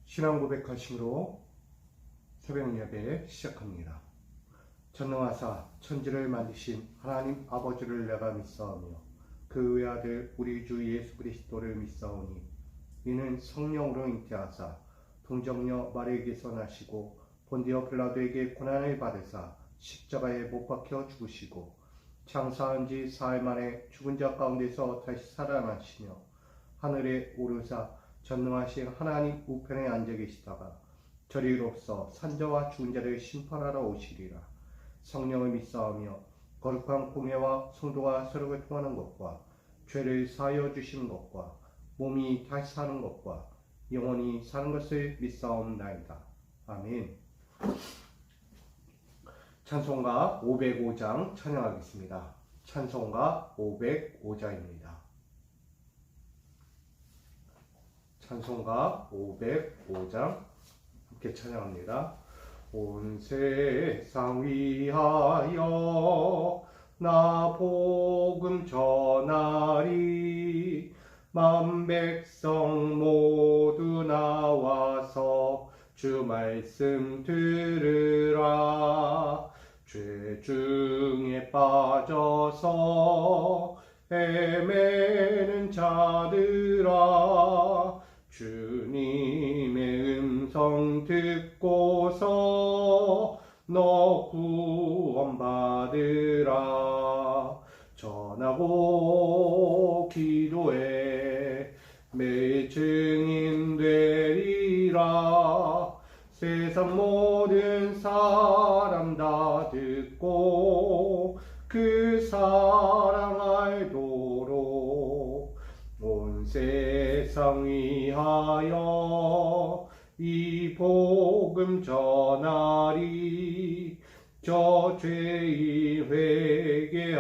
신앙 고백하심으로 새벽 예배 시작합니다. 전능하사 천지를 만드신 하나님 아버지를 내가 믿사오며 그 외아들 우리 주 예수 그리스도를 믿사오니 이는 성령으로 잉태하사 동정녀 마리에게서 나시고 본디오 빌라도에게 고난을 받으사 십자가에 못 박혀 죽으시고 장사한 지 사흘 만에 죽은 자 가운데서 다시 살아나시며 하늘에 오르사 전능하신 하나님 우편에 앉아 계시다가 저리로서 산자와 죽은 자를 심판하러 오시리라. 성령을 믿사오며 거룩한 공예와 성도가 서로 교통하는 것과 죄를 사하여 주시는 것과 몸이 다시 사는 것과 영원히 사는 것을 믿사옵나이다. 아멘. 찬송가 505장 찬양하겠습니다. 찬송가 505장입니다. 찬송가 505장 함께 찬양합니다. 온 세상 위하여 나 복음 전하리. 만 백성 모두 나와서 주 말씀 들으라. 죄 중에 빠져서 헤매는 자들아, 주님의 음성 듣고서 너 구원받으라. 전하고 기도해 매일 증인 되리라. 세상 모든 사람 다 듣고 그 사랑 알도록 온 세상 위하여 이 복음 전하리. 저 죄인 회개하고서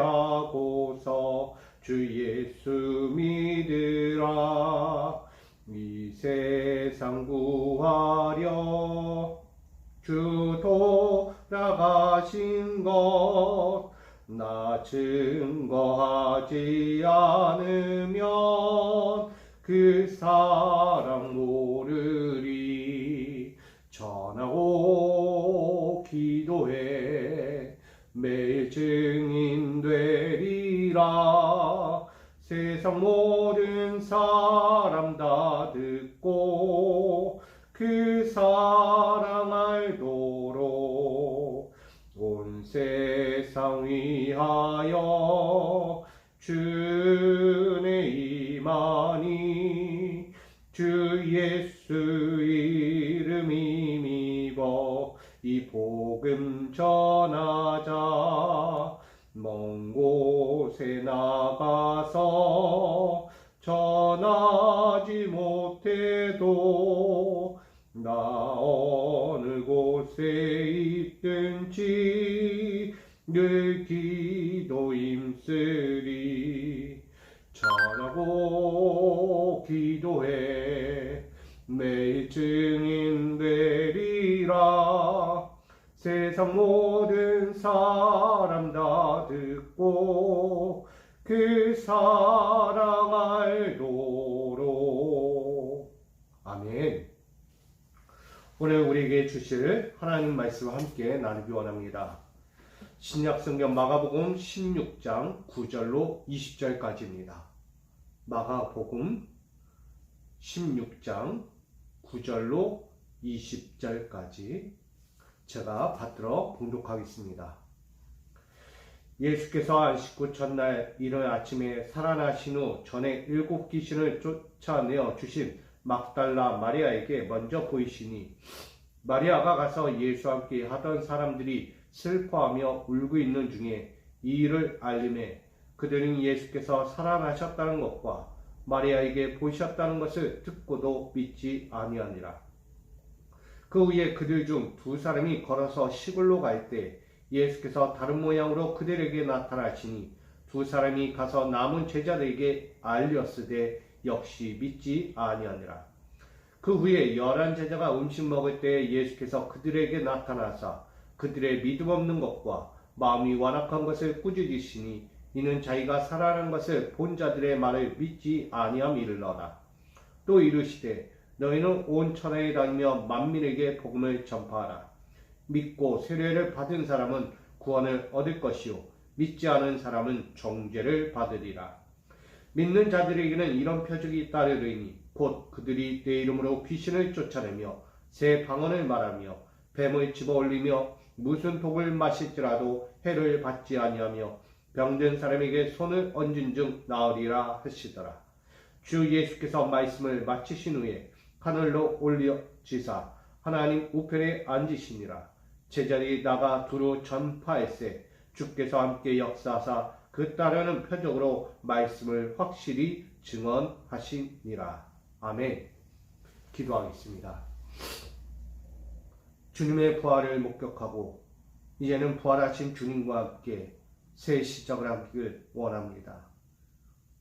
주 예수 믿으라. 이 세상 구하려 주 돌아가신 것 나 증거하지 않으면 그 사랑 모르리. 전하고 기도해 매일 증인 되리라. 세상 모든 사람 다 듣고 그 사랑 알도록 온 세상 위하여 주의 임하니. 주 예수 이름 힘입어 이 복음 전하자. 먼 곳에 나가서 전하지 못해도 나 어느 곳에 있든지 늘 기도 힘쓰리. 전하고 기도해 매일 증인 되리라. 세상 모든 사람 다 듣고 그 사랑 알도록. 아멘. 오늘 우리에게 주실 하나님 말씀과 함께 나누기 원합니다. 신약성경 마가복음 16장 9절로 20절까지입니다. 마가복음 16장 9절로 20절까지 제가 받들어 봉독하겠습니다. 예수께서 안식 후 첫날 이른 아침에 살아나신 후 전에 7 귀신을 쫓아내어 주신 막달라 마리아에게 먼저 보이시니 마리아가 가서 예수와 함께 하던 사람들이 슬퍼하며 울고 있는 중에 이 일을 알림해 그들은 예수께서 살아나셨다는 것과 마리아에게 보이셨다는 것을 듣고도 믿지 아니하니라. 그 후에 그들 중 2사람이 걸어서 시골로 갈 때 예수께서 다른 모양으로 그들에게 나타나시니 2사람이 가서 남은 제자들에게 알렸으되 역시 믿지 아니하니라. 그 후에 11 제자가 음식 먹을 때 예수께서 그들에게 나타나사 그들의 믿음 없는 것과 마음이 완악한 것을 꾸짖으시니 이는 자기가 살아난 것을 본 자들의 말을 믿지 아니함이르러라. 또 이르시되 너희는 온 천하에 다니며 만민에게 복음을 전파하라. 믿고 세례를 받은 사람은 구원을 얻을 것이요 믿지 않은 사람은 정죄를 받으리라. 믿는 자들에게는 이런 표적이 따르리니 곧 그들이 내 이름으로 귀신을 쫓아내며 새 방언을 말하며 뱀을 집어올리며 무슨 독을 마실지라도 해를 받지 아니하며 병든 사람에게 손을 얹은 즉 나으리라 하시더라. 주 예수께서 말씀을 마치신 후에 하늘로 올려지사 하나님 우편에 앉으시니라. 제자들이 나가 두루 전파했세. 주께서 함께 역사하사 그 따르는 표적으로 말씀을 확실히 증언하시니라. 아멘. 기도하겠습니다. 주님의 부활을 목격하고 이제는 부활하신 주님과 함께 새 시작을 하기를 원합니다.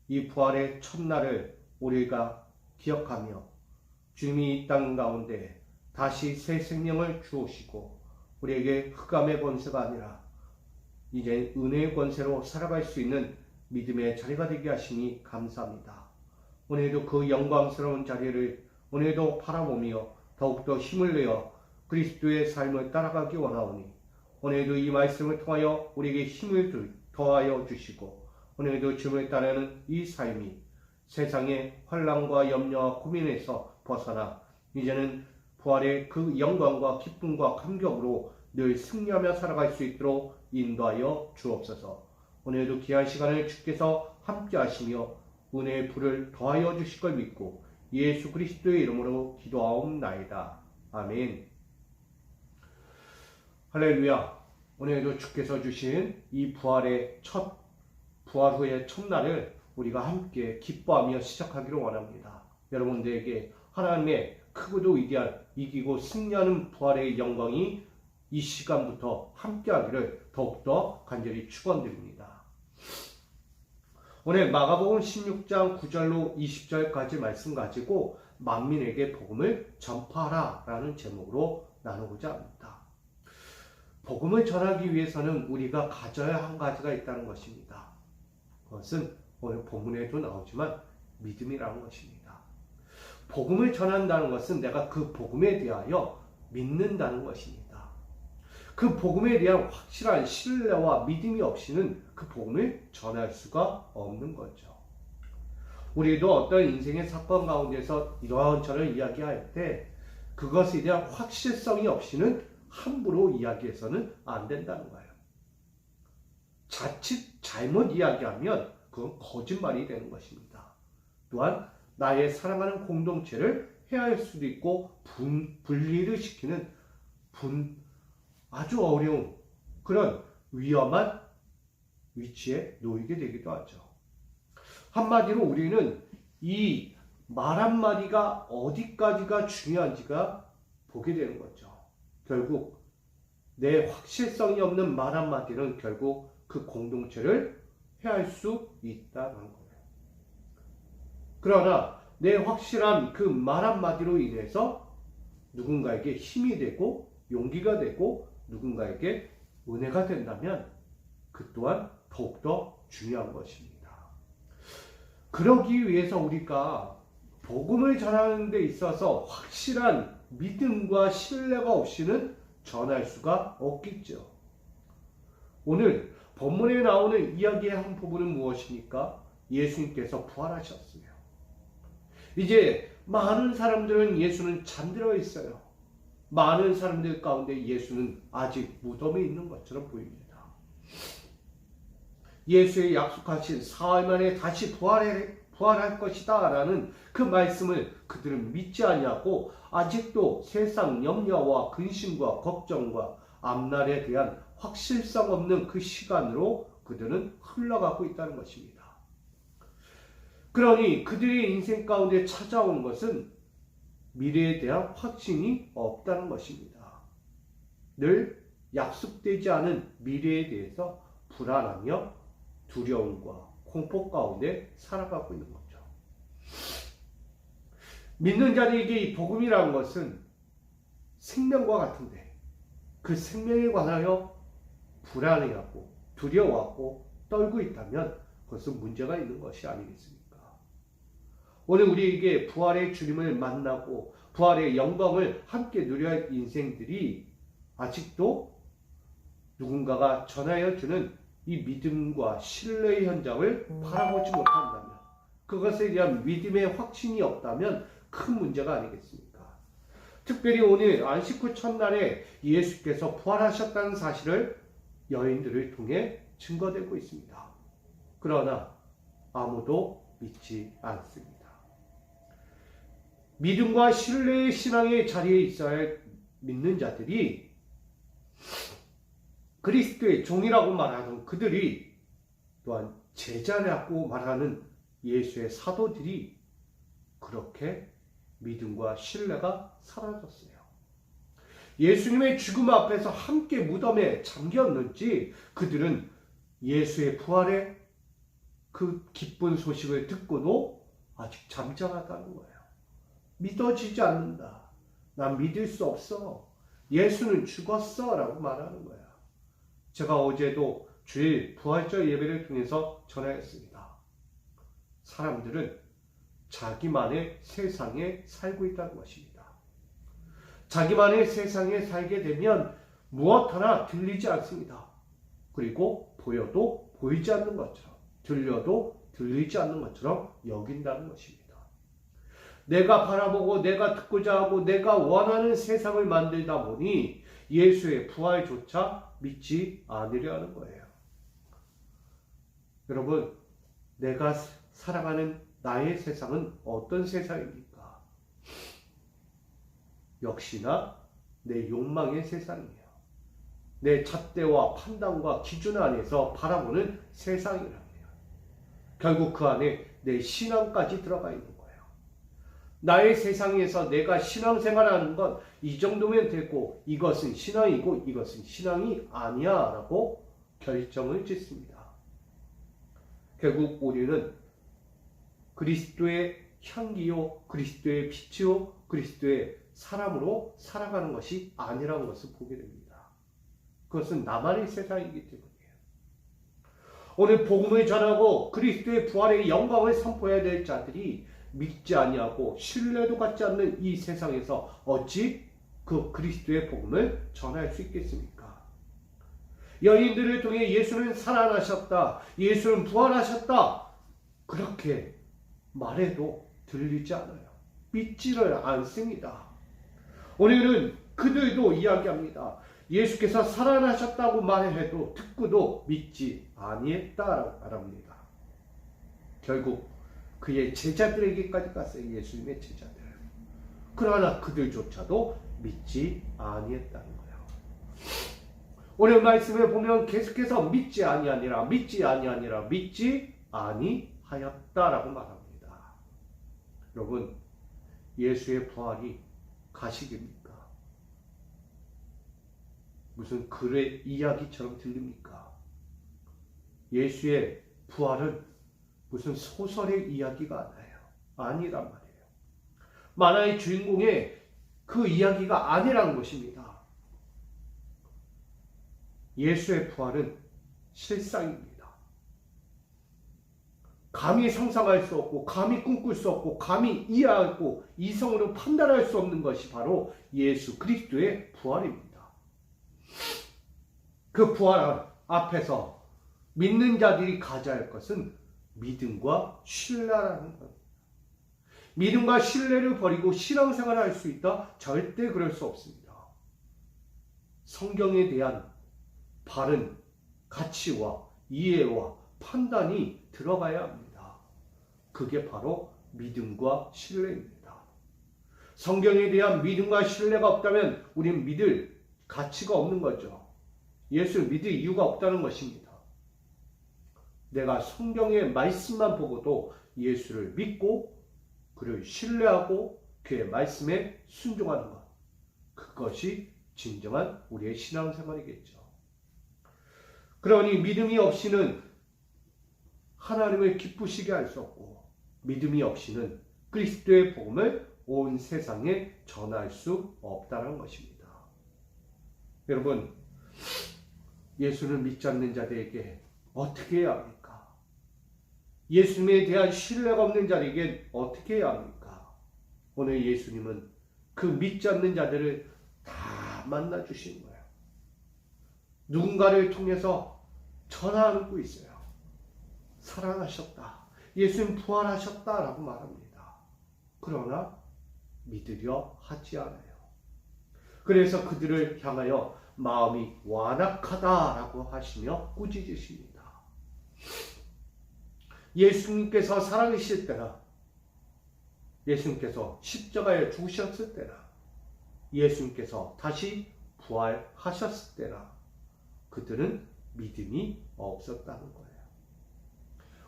이 부활의 첫날을 우리가 기억하며 주님이 이 땅 가운데 다시 새 생명을 주오시고 우리에게 흑암의 권세가 아니라 이제 은혜의 권세로 살아갈 수 있는 믿음의 자리가 되게 하시니 감사합니다. 오늘도 그 영광스러운 자리를 오늘도 바라보며 더욱더 힘을 내어 그리스도의 삶을 따라가기 원하오니 오늘도 이 말씀을 통하여 우리에게 힘을 더하여 주시고 오늘도 주님을 따르는 이 삶이 세상의 환난과 염려와 고민에서 벗어나 이제는 부활의 그 영광과 기쁨과 감격으로 늘 승리하며 살아갈 수 있도록 인도하여 주옵소서. 오늘도 귀한 시간을 주께서 함께 하시며 은혜의 불을 더하여 주실 걸 믿고 예수 그리스도의 이름으로 기도하옵나이다. 아멘. 할렐루야. 오늘도 주께서 주신 이 부활 후의 첫날을 우리가 함께 기뻐하며 시작하기를 원합니다. 여러분들에게 하나님의 크고도 위대한 이기고 승리하는 부활의 영광이 이 시간부터 함께하기를 더욱더 간절히 축원드립니다. 오늘 마가복음 16장 9절로 20절까지 말씀 가지고 만민에게 복음을 전파하라 라는 제목으로 나누고자 합니다. 복음을 전하기 위해서는 우리가 가져야 한 가지가 있다는 것입니다. 그것은 오늘 본문에도 나오지만 믿음이라는 것입니다. 복음을 전한다는 것은 내가 그 복음에 대하여 믿는다는 것입니다. 그 복음에 대한 확실한 신뢰와 믿음이 없이는 그 복음을 전할 수가 없는 거죠. 우리도 어떤 인생의 사건 가운데서 이런저런 이야기할 때 그것에 대한 확실성이 없이는 함부로 이야기해서는 안 된다는 거예요. 자칫 잘못 이야기하면 그건 거짓말이 되는 것입니다. 또한 나의 사랑하는 공동체를 해할 수도 있고 분리를 시키는 아주 어려운 그런 위험한 위치에 놓이게 되기도 하죠. 한마디로 우리는 이 말 한마디가 어디까지가 중요한지가 보게 되는 거죠. 결국 내 확실성이 없는 말 한마디는 결국 그 공동체를 해할 수 있다는 거예요. 그러나 내 확실한 그 말 한마디로 인해서 누군가에게 힘이 되고 용기가 되고 누군가에게 은혜가 된다면 그 또한 더욱더 중요한 것입니다. 그러기 위해서 우리가 복음을 전하는 데 있어서 확실한 믿음과 신뢰가 없이는 전할 수가 없겠죠. 오늘 본문에 나오는 이야기의 한 부분은 무엇입니까? 예수님께서 부활하셨어요. 이제 많은 사람들은 예수는 잠들어 있어요. 많은 사람들 가운데 예수는 아직 무덤에 있는 것처럼 보입니다. 예수의 약속하신 사흘 만에 다시 부활할 것이다 라는 그 말씀을 그들은 믿지 아니하고 아직도 세상 염려와 근심과 걱정과 앞날에 대한 확실성 없는 그 시간으로 그들은 흘러가고 있다는 것입니다. 그러니 그들의 인생 가운데 찾아온 것은 미래에 대한 확신이 없다는 것입니다. 늘 약속되지 않은 미래에 대해서 불안하며 두려움과 공포 가운데 살아가고 있는 거죠. 믿는 자들에게 이 복음이라는 것은 생명과 같은데 그 생명에 관하여 불안해하고 두려워하고 떨고 있다면 그것은 문제가 있는 것이 아니겠습니까? 오늘 우리에게 부활의 주님을 만나고 부활의 영광을 함께 누려야 할 인생들이 아직도 누군가가 전하여 주는 이 믿음과 신뢰의 현장을 바라보지 못한다면, 그것에 대한 믿음의 확신이 없다면 큰 문제가 아니겠습니까? 특별히 오늘 안식 후 첫날에 예수께서 부활하셨다는 사실을 여인들을 통해 증거되고 있습니다. 그러나 아무도 믿지 않습니다. 믿음과 신뢰의 신앙의 자리에 있어야 할 믿는 자들이, 그리스도의 종이라고 말하는 그들이, 또한 제자라고 말하는 예수의 사도들이 그렇게 믿음과 신뢰가 사라졌어요. 예수님의 죽음 앞에서 함께 무덤에 잠겼는지 그들은 예수의 부활의 그 기쁜 소식을 듣고도 아직 잠잠하다는 거예요. 믿어지지 않는다. 난 믿을 수 없어. 예수는 죽었어 라고 말하는 거야. 제가 어제도 주일 부활절 예배를 통해서 전하였습니다. 사람들은 자기만의 세상에 살고 있다는 것입니다. 자기만의 세상에 살게 되면 무엇 하나 들리지 않습니다. 그리고 보여도 보이지 않는 것처럼, 들려도 들리지 않는 것처럼 여긴다는 것입니다. 내가 바라보고 내가 듣고자 하고 내가 원하는 세상을 만들다 보니 예수의 부활조차 믿지 않으려 하는 거예요. 여러분, 내가 살아가는 나의 세상은 어떤 세상입니까? 역시나 내 욕망의 세상이에요. 내 잣대와 판단과 기준 안에서 바라보는 세상이라고요. 결국 그 안에 내 신앙까지 들어가 있는 거예요. 나의 세상에서 내가 신앙생활하는 건 이 정도면 되고, 이것은 신앙이고 이것은 신앙이 아니야 라고 결정을 짓습니다. 결국 우리는 그리스도의 향기요, 그리스도의 빛이요, 그리스도의 사람으로 살아가는 것이 아니라는 것을 보게 됩니다. 그것은 나만의 세상이기 때문이에요. 오늘 복음을 전하고 그리스도의 부활의 영광을 선포해야 될 자들이 믿지 아니하고 신뢰도 갖지 않는 이 세상에서 어찌 그 그리스도의 복음을 전할 수 있겠습니까? 여인들을 통해 예수는 살아나셨다, 예수는 부활하셨다, 그렇게 말해도 들리지 않아요. 믿지를 않습니다. 오늘은 그들도 이야기합니다. 예수께서 살아나셨다고 말해도 듣고도 믿지 아니했다라고 말합니다. 결국 그의 제자들에게까지 갔어요. 예수님의 제자들. 그러나 그들조차도 믿지 아니했다는 거예요. 오늘 말씀을 보면 계속해서 믿지 아니하니라, 믿지 아니하니라, 믿지 아니하였다라고 말합니다. 여러분, 예수의 부활이 가식입니까? 무슨 글의 이야기처럼 들립니까? 예수의 부활은 무슨 소설의 이야기가 아니란 말이에요. 만화의 주인공의 그 이야기가 아니라는 것입니다. 예수의 부활은 실상입니다. 감히 상상할 수 없고, 감히 꿈꿀 수 없고, 감히 이해하고 이성으로 판단할 수 없는 것이 바로 예수 그리스도의 부활입니다. 그 부활 앞에서 믿는 자들이 가져야 할 것은 믿음과 신뢰라는 것. 믿음과 신뢰를 버리고 신앙생활을 할 수 있다? 절대 그럴 수 없습니다. 성경에 대한 바른 가치와 이해와 판단이 들어가야 합니다. 그게 바로 믿음과 신뢰입니다. 성경에 대한 믿음과 신뢰가 없다면 우리는 믿을 가치가 없는 거죠. 예수를 믿을 이유가 없다는 것입니다. 내가 성경의 말씀만 보고도 예수를 믿고 그를 신뢰하고 그의 말씀에 순종하는 것, 그것이 진정한 우리의 신앙생활이겠죠. 그러니 믿음이 없이는 하나님을 기쁘시게 할 수 없고, 믿음이 없이는 그리스도의 복음을 온 세상에 전할 수 없다는 것입니다. 여러분, 예수를 믿지 않는 자들에게 어떻게 해야 합니까? 예수님에 대한 신뢰가 없는 자에게 어떻게 해야 합니까? 오늘 예수님은 그 믿지 않는 자들을 다 만나 주시는 거예요. 누군가를 통해서 전하고 있어요. 살아나셨다. 예수님 부활하셨다라고 말합니다. 그러나 믿으려 하지 않아요. 그래서 그들을 향하여 마음이 완악하다라고 하시며 꾸짖으십니다. 예수님께서 살아계실 때나 예수님께서 십자가에 죽으셨을 때나 예수님께서 다시 부활하셨을 때나 그들은 믿음이 없었다는 거예요.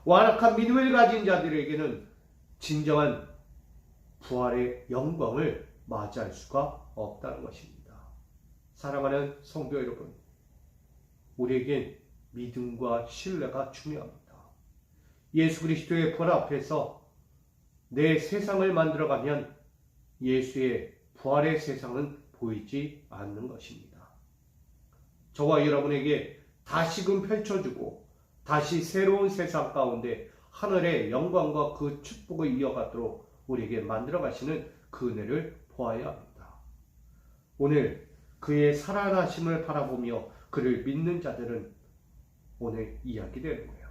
완악한 믿음을 가진 자들에게는 진정한 부활의 영광을 맞이할 수가 없다는 것입니다. 사랑하는 성도 여러분, 우리에겐 믿음과 신뢰가 중요합니다. 예수 그리스도의 부활 앞에서 내 세상을 만들어가면 예수의 부활의 세상은 보이지 않는 것입니다. 저와 여러분에게 다시금 펼쳐주고 다시 새로운 세상 가운데 하늘의 영광과 그 축복을 이어가도록 우리에게 만들어 가시는 그 은혜를 보아야 합니다. 오늘 그의 살아나심을 바라보며 그를 믿는 자들은 오늘 이야기 되는 거예요.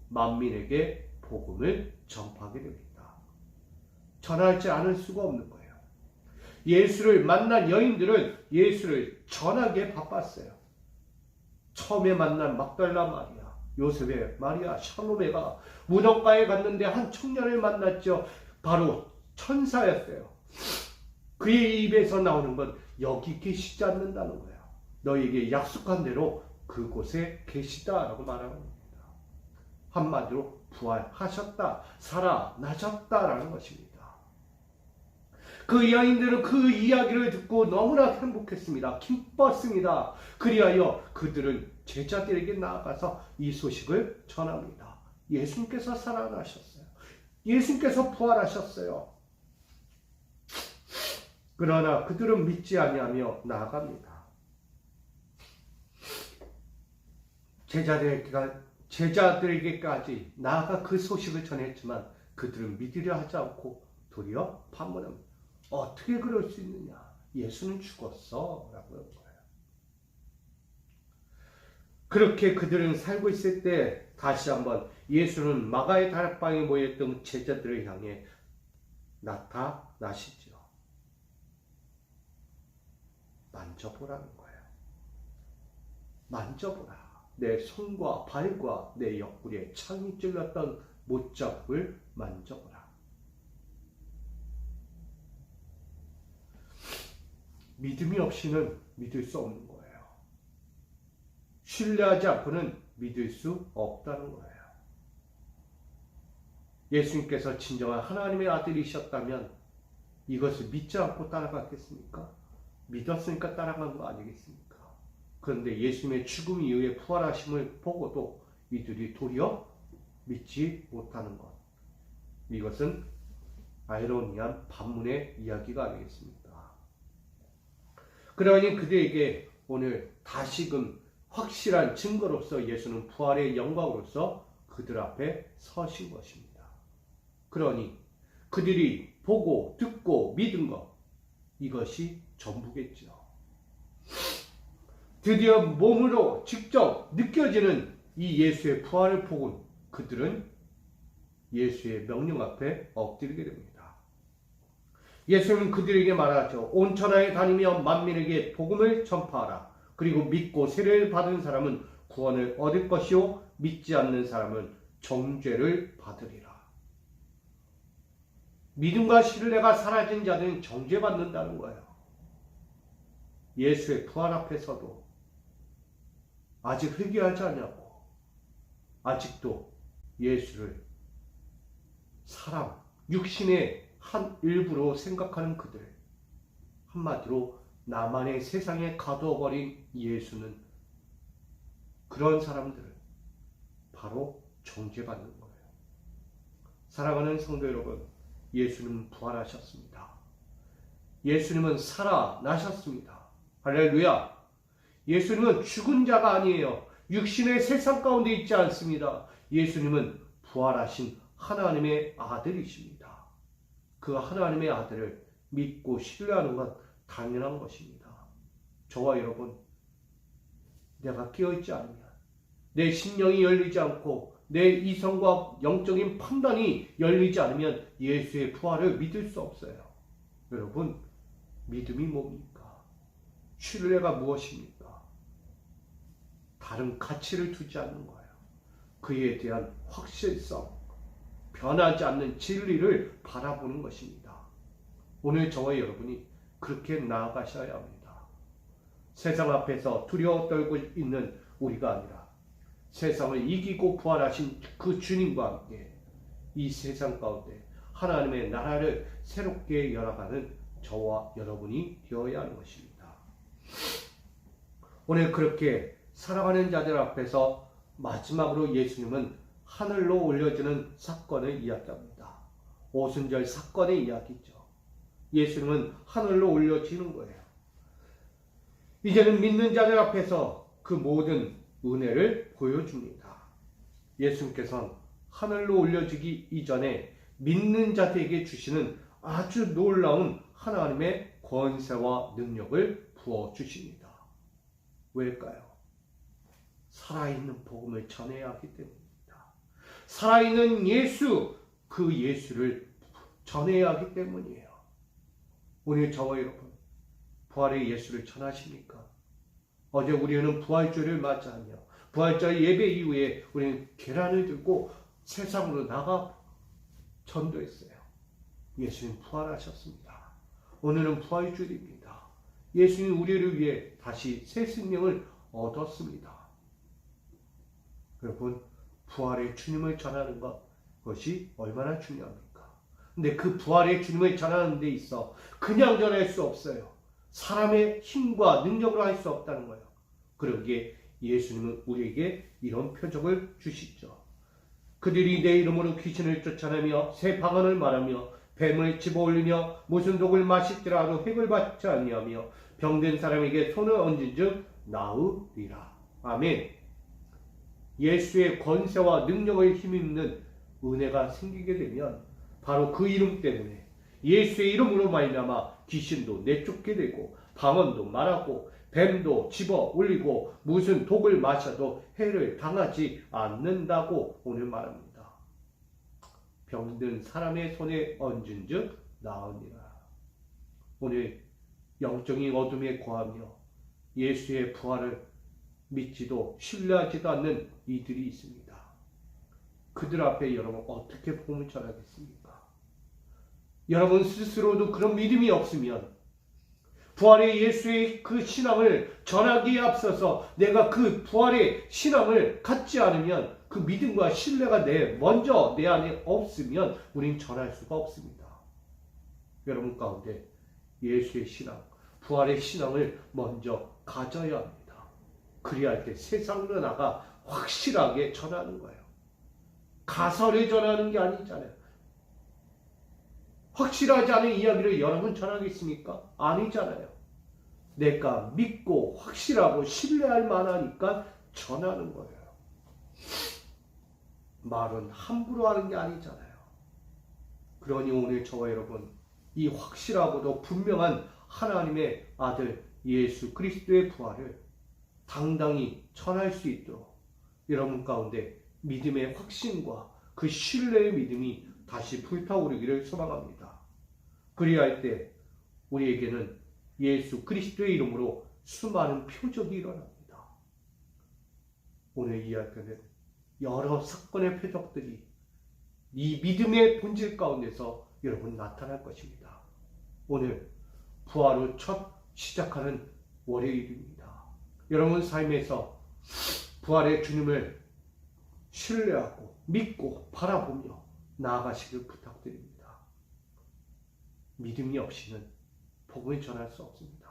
만민에게 복음을 전파하게 됩니다. 전하지 않을 수가 없는 거예요. 예수를 만난 여인들은 예수를 전하기에 바빴어요. 처음에 만난 막달라 마리아, 요셉의 마리아, 샬로메가 무덤가에 갔는데 한 청년을 만났죠. 바로 천사였어요. 그의 입에서 나오는 건 여기 계시지 않는다는 거예요. 너에게 약속한 대로 그곳에 계시다라고 말하는 겁니다. 한마디로 부활하셨다, 살아나셨다라는 것입니다. 그 여인들은 그 이야기를 듣고 너무나 행복했습니다. 기뻤습니다. 그리하여 그들은 제자들에게 나아가서 이 소식을 전합니다. 예수님께서 살아나셨어요. 예수님께서 부활하셨어요. 그러나 그들은 믿지 아니하며 나아갑니다. 제자들에게까지 나아가 그 소식을 전했지만 그들은 믿으려 하지 않고 도리어 반문합니다. 어떻게 그럴 수 있느냐? 예수는 죽었어 라고 한 거예요. 그렇게 그들은 살고 있을 때 다시 한번 예수는 마가의 다락방에 모였던 제자들을 향해 나타나시죠. 만져보라는 거예요. 만져보라. 내 손과 발과 내 옆구리에 창이 찔렀던 못자국을 만져보라. 믿음이 없이는 믿을 수 없는 거예요. 신뢰하지 않고는 믿을 수 없다는 거예요. 예수님께서 진정한 하나님의 아들이셨다면 이것을 믿지 않고 따라갔겠습니까? 믿었으니까 따라간 거 아니겠습니까? 그런데 예수님의 죽음 이후에 부활하심을 보고도 이들이 도리어 믿지 못하는 것. 이것은 아이러니한 반문의 이야기가 아니겠습니까? 그러니 그들에게 오늘 다시금 확실한 증거로서 예수는 부활의 영광으로서 그들 앞에 서신 것입니다. 그러니 그들이 보고 듣고 믿은 것, 이것이 전부겠죠. 드디어 몸으로 직접 느껴지는 이 예수의 부활을 보고 그들은 예수의 명령 앞에 엎드리게 됩니다. 예수는 그들에게 말하죠. 온 천하에 다니며 만민에게 복음을 전파하라. 그리고 믿고 세례를 받은 사람은 구원을 얻을 것이요 믿지 않는 사람은 정죄를 받으리라. 믿음과 신뢰가 사라진 자들은 정죄받는다는 거예요. 예수의 부활 앞에서도 아직 회개하지 않냐고, 아직도 예수를 사람, 육신의 한 일부로 생각하는 그들, 한마디로 나만의 세상에 가두어버린 예수는 그런 사람들을 바로 정죄받는 거예요. 사랑하는 성도 여러분, 예수님은 부활하셨습니다. 예수님은 살아나셨습니다. 할렐루야! 예수님은 죽은 자가 아니에요. 육신의 세상 가운데 있지 않습니다. 예수님은 부활하신 하나님의 아들이십니다. 그 하나님의 아들을 믿고 신뢰하는 건 당연한 것입니다. 저와 여러분, 내가 깨어있지 않으면, 내 심령이 열리지 않고 내 이성과 영적인 판단이 열리지 않으면 예수의 부활을 믿을 수 없어요. 여러분, 믿음이 뭡니까? 신뢰가 무엇입니까? 다른 가치를 두지 않는 거예요. 그에 대한 확실성, 변하지 않는 진리를 바라보는 것입니다. 오늘 저와 여러분이 그렇게 나아가셔야 합니다. 세상 앞에서 두려워 떨고 있는 우리가 아니라 세상을 이기고 부활하신 그 주님과 함께 이 세상 가운데 하나님의 나라를 새롭게 열어가는 저와 여러분이 되어야 하는 것입니다. 오늘 그렇게 살아가는 자들 앞에서 마지막으로 예수님은 하늘로 올려지는 사건을 이야기합니다. 오순절 사건의 이야기죠. 예수님은 하늘로 올려지는 거예요. 이제는 믿는 자들 앞에서 그 모든 은혜를 보여줍니다. 예수님께서는 하늘로 올려지기 이전에 믿는 자들에게 주시는 아주 놀라운 하나님의 권세와 능력을 부어주십니다. 왜일까요? 살아있는 복음을 전해야 하기 때문입니다. 살아있는 예수, 그 예수를 전해야 하기 때문이에요. 오늘 저와 여러분, 부활의 예수를 전하십니까? 어제 우리는 부활주를 맞이하며 부활절 예배 이후에 우리는 계란을 들고 세상으로 나가 전도했어요. 예수님 부활하셨습니다. 오늘은 부활주일입니다. 예수님 우리를 위해 다시 새 생명을 얻었습니다. 여러분, 부활의 주님을 전하는 것이 얼마나 중요합니까? 근데 그 부활의 주님을 전하는 데 있어 그냥 전할 수 없어요. 사람의 힘과 능력으로 할 수 없다는 거예요. 그러기에 예수님은 우리에게 이런 표적을 주시죠. 그들이 내 이름으로 귀신을 쫓아내며 새 방언을 말하며 뱀을 집어올리며 무슨 독을 마실지라도 핵을 받지 아니하며 병든 사람에게 손을 얹은 즉 나으리라. 아멘. 예수의 권세와 능력을 힘입는 은혜가 생기게 되면 바로 그 이름 때문에 예수의 이름으로 말미암아 귀신도 내쫓게 되고 방언도 말하고 뱀도 집어 올리고 무슨 독을 마셔도 해를 당하지 않는다고 오늘 말합니다. 병든 사람의 손에 얹은 즉 나으니라. 오늘 영적인 어둠에 거하며 예수의 부활을 믿지도 신뢰하지도 않는 이들이 있습니다. 그들 앞에 여러분 어떻게 복음을 전하겠습니까? 여러분 스스로도 그런 믿음이 없으면 부활의 예수의 그 신앙을 전하기에 앞서서 내가 그 부활의 신앙을 갖지 않으면 그 믿음과 신뢰가 먼저 내 안에 없으면 우린 전할 수가 없습니다. 여러분 가운데 예수의 신앙, 부활의 신앙을 먼저 가져야 합니다. 그래야 할 때 세상으로 나가 확실하게 전하는 거예요. 가설을 전하는 게 아니잖아요. 확실하지 않은 이야기를 여러분 전하겠습니까? 아니잖아요. 내가 믿고 확실하고 신뢰할 만하니까 전하는 거예요. 말은 함부로 하는 게 아니잖아요. 그러니 오늘 저와 여러분 이 확실하고도 분명한 하나님의 아들 예수 그리스도의 부활을 당당히 전할 수 있도록 여러분 가운데 믿음의 확신과 그 신뢰의 믿음이 다시 불타오르기를 소망합니다. 그리야 할 때 우리에게는 예수 그리스도의 이름으로 수많은 표적이 일어납니다. 오늘 이야기는 여러 사건의 표적들이 이 믿음의 본질 가운데서 여러분 나타날 것입니다. 오늘 부활 후 첫 시작하는 월요일입니다. 여러분 삶에서 부활의 주님을 신뢰하고 믿고 바라보며 나아가시길 부탁드립니다. 믿음이 없이는 복음을 전할 수 없습니다.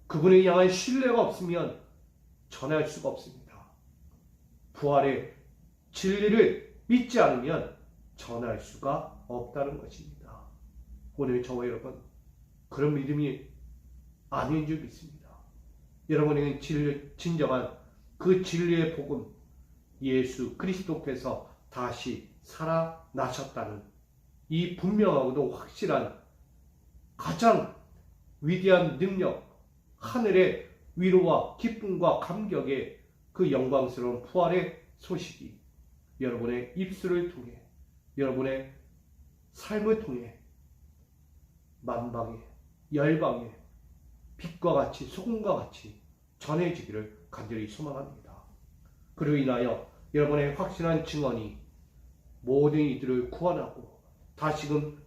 그분을 향한 신뢰가 없으면 전할 수가 없습니다. 부활의 진리를 믿지 않으면 전할 수가 없다는 것입니다. 오늘 저와 여러분 그런 믿음이 아닌 줄 믿습니다. 여러분에게 진정한 그 진리의 복음 예수 그리스도께서 다시 살아나셨다는 이 분명하고도 확실한 가장 위대한 능력, 하늘의 위로와 기쁨과 감격의 그 영광스러운 부활의 소식이 여러분의 입술을 통해, 여러분의 삶을 통해 만방에, 열방에 빛과 같이, 소금과 같이 전해지기를 간절히 소망합니다. 그로 인하여 여러분의 확신한 증언이 모든 이들을 구원하고 다시금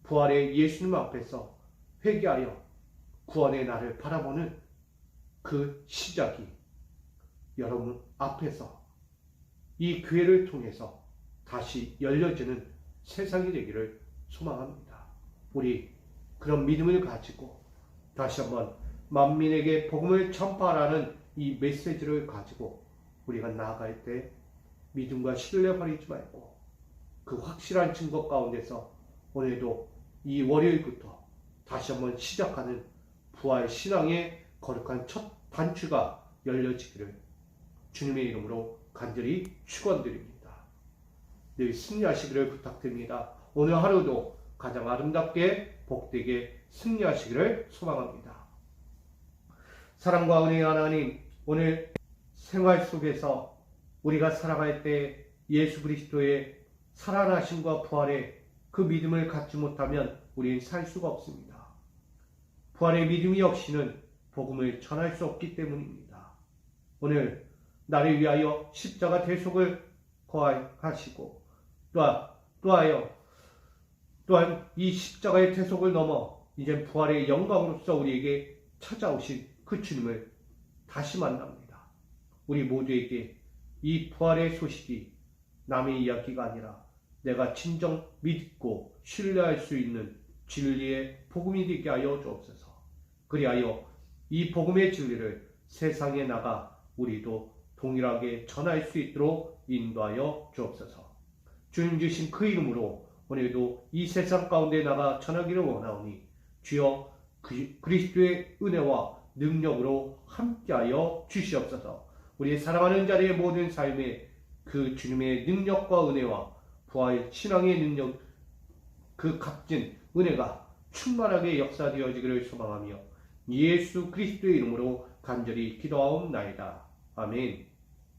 부활의 예수님 앞에서 회개하여 구원의 날을 바라보는 그 시작이 여러분 앞에서 이 교회를 통해서 다시 열려지는 세상이 되기를 소망합니다. 우리 그런 믿음을 가지고 다시 한번 만민에게 복음을 전파하라는 이 메시지를 가지고 우리가 나아갈 때 믿음과 신뢰 버리지 말고 그 확실한 증거 가운데서 오늘도 이 월요일부터 다시 한번 시작하는 부활 신앙의 거룩한 첫 단추가 열려지기를 주님의 이름으로 간절히 축원드립니다. 늘 승리하시기를 부탁드립니다. 오늘 하루도 가장 아름답게 복되게 승리하시기를 소망합니다. 사랑과 은혜의 하나님, 오늘 생활 속에서 우리가 살아갈 때 예수 그리스도의 살아나심과 부활의 그 믿음을 갖지 못하면 우리는 살 수가 없습니다. 부활의 믿음이 없이는 복음을 전할 수 없기 때문입니다. 오늘 나를 위하여 십자가 대속을 거하시고 또한 이 십자가의 대속을 넘어 이제 부활의 영광으로서 우리에게 찾아오신 그 주님을 다시 만납니다. 우리 모두에게 이 부활의 소식이 남의 이야기가 아니라 내가 진정 믿고 신뢰할 수 있는 진리의 복음이 되게 하여 주옵소서. 그리하여 이 복음의 진리를 세상에 나가 우리도 동일하게 전할 수 있도록 인도하여 주옵소서. 주님 주신 그 이름으로 오늘도 이 세상 가운데 나가 전하기를 원하오니 주여 그리스도의 은혜와 능력으로 함께하여 주시옵소서. 우리 사랑하는 자리의 모든 삶에 그 주님의 능력과 은혜와 부활 신앙의 능력, 그 값진 은혜가 충만하게 역사되어지기를 소망하며 예수 그리스도의 이름으로 간절히 기도하옵나이다. 아멘.